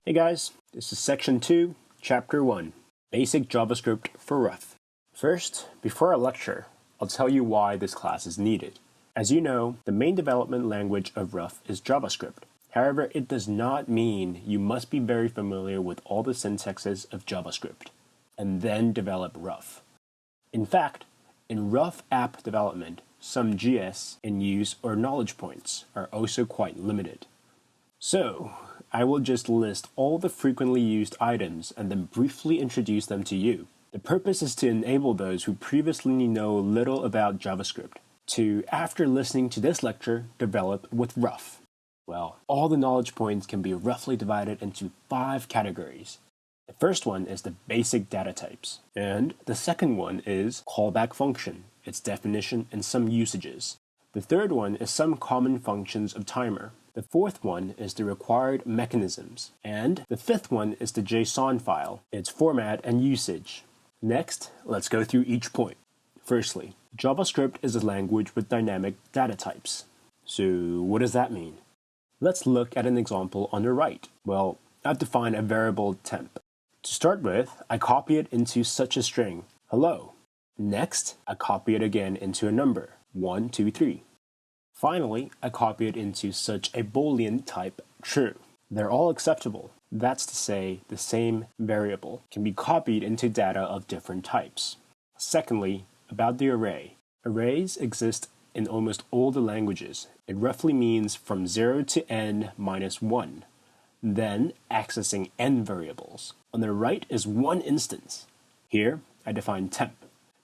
Hey guys, this is Section 2, Chapter 1, Basic JavaScript for Ruff. First, before our lecture, I'll tell you why this class is needed. As you know, the main development language of Ruff is JavaScript. However, it does not mean you must be very familiar with all the syntaxes of JavaScript, and then develop Ruff. In fact, in Ruff app development, some GS in use or knowledge points are also quite limited. So, I will just list all the frequently used items and then briefly introduce them to you. The purpose is to enable those who previously know little about JavaScript to, after listening to this lecture, develop with Ruff. Well, all the knowledge points can be roughly divided into 5 categories. The first one is the basic data types, and the second one is callback function, its definition and some usages. The third one is some common functions of timer. The fourth one is the required mechanisms, and the fifth one is the JSON file, its format and usage. Next, let's go through each point. Firstly, JavaScript is a language with dynamic data types. So what does that mean? Let's look at an example on the right. Well, I've defined a variable temp. To start with, I copy it into such a string, hello. Next, I copy it again into a number, 1, 2, 3. Finally, I copy it into such a Boolean type true. They're all acceptable. That's to say, the same variable can be copied into data of different types. Secondly, about the array. Arrays exist in almost all the languages. It roughly means from 0 to n minus 1, then accessing n variables. On the right is one instance. Here, I define temp,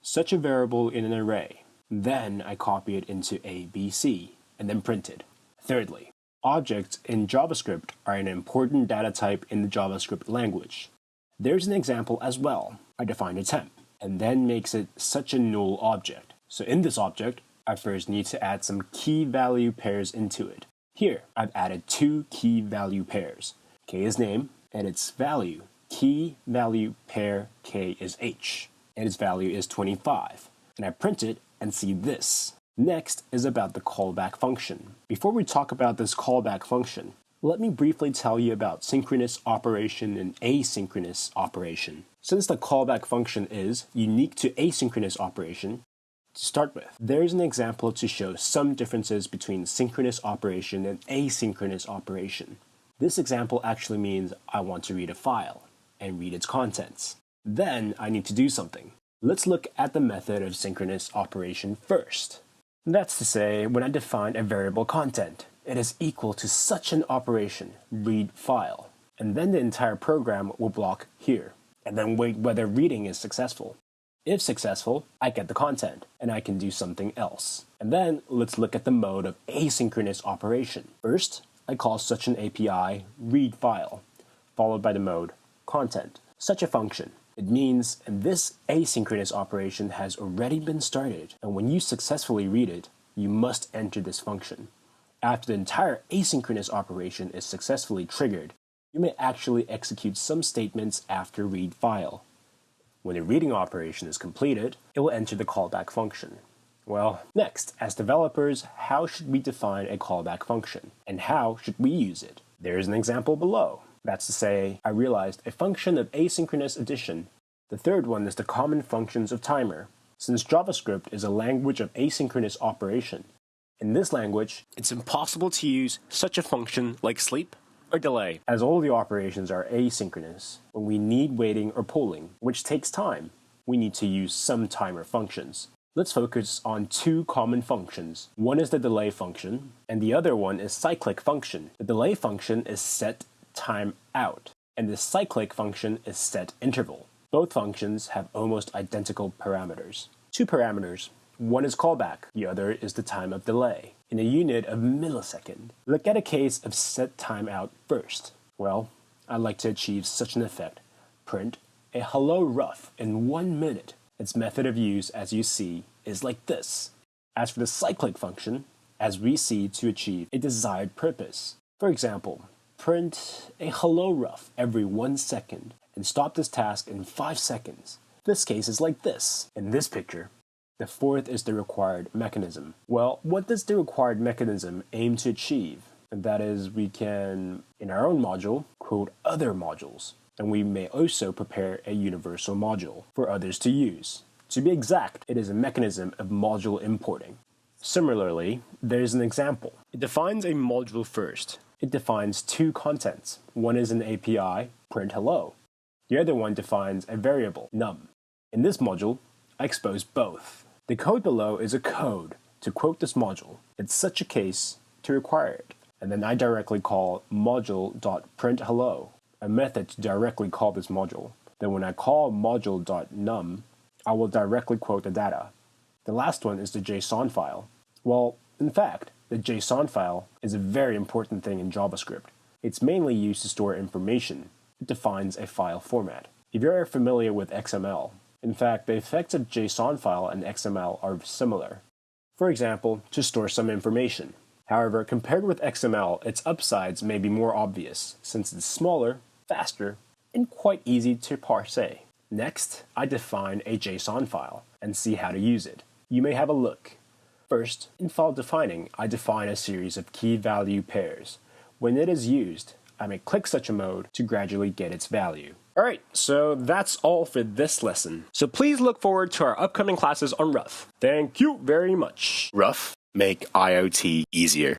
such a variable in an array. Then I copy it into A, B, C, and then print it. Thirdly, objects in JavaScript are an important data type in the JavaScript language. There's an example as well. I define a temp, and then makes it such a null object. So in this object, I first need to add some key value pairs into it. Here, I've added 2 key value pairs. K is name, and its value. Key value pair K is H, and its value is 25. And I print it and see this. Next is about the callback function. Before we talk about this callback function, let me briefly tell you about synchronous operation and asynchronous operation. Since the callback function is unique to asynchronous operation, to start with, there's an example to show some differences between synchronous operation and asynchronous operation. This example actually means I want to read a file and read its contents. Then I need to do something. Let's look at the method of synchronous operation first. That's to say, when I define a variable content, it is equal to such an operation, read file, and then the entire program will block here, and then wait whether reading is successful. If successful, I get the content, and I can do something else. And then let's look at the mode of asynchronous operation. First, I call such an API, read file, followed by the mode, content, such a function. It means this asynchronous operation has already been started, and when you successfully read it, you must enter this function. After the entire asynchronous operation is successfully triggered, you may actually execute some statements after read file. When the reading operation is completed, it will enter the callback function. Well, next, as developers, how should we define a callback function, and how should we use it? There's an example below. That's to say, I realized a function of asynchronous addition. The third one is the common functions of timer. Since JavaScript is a language of asynchronous operation, in this language, it's impossible to use such a function like sleep or delay, as all the operations are asynchronous. When we need waiting or polling, which takes time, we need to use some timer functions. Let's focus on 2 common functions. One is the delay function, and the other one is cyclic function. The delay function is set time out, and the cyclic function is set interval. Both functions have almost identical parameters. 2 parameters. One is callback, the other is the time of delay, in a unit of millisecond. Look at a case of set time out first. Well, I'd like to achieve such an effect. Print a hello Ruff in 1 minute. Its method of use, as you see, is like this. As for the cyclic function, as we see to achieve a desired purpose. For example, print a hello Ruff every 1 second and stop this task in 5 seconds. This case is like this. In this picture, the fourth is the required mechanism. Well, what does the required mechanism aim to achieve? And that is, we can, in our own module, code other modules, and we may also prepare a universal module for others to use. To be exact, it is a mechanism of module importing. Similarly, there's an example. It defines a module first. It defines two contents. One is an API, print hello. The other one defines a variable, num. In this module, I expose both. The code below is a code to quote this module. It's such a case to require it. And then I directly call module.printhhello, a method to directly call this module. Then when I call module.num, I will directly quote the data. The last one is the JSON file. Well, in fact, the JSON file is a very important thing in JavaScript. It's mainly used to store information. It defines a file format. If you're familiar with XML, in fact, the effects of JSON file and XML are similar. For example, to store some information. However, compared with XML, its upsides may be more obvious, since it's smaller, faster, and quite easy to parse. Next, I define a JSON file and see how to use it. You may have a look. First, in file defining, I define a series of key-value pairs. When it is used, I may click such a mode to gradually get its value. Alright, so that's all for this lesson. So please look forward to our upcoming classes on Ruff. Thank you very much. Ruff, make IoT easier.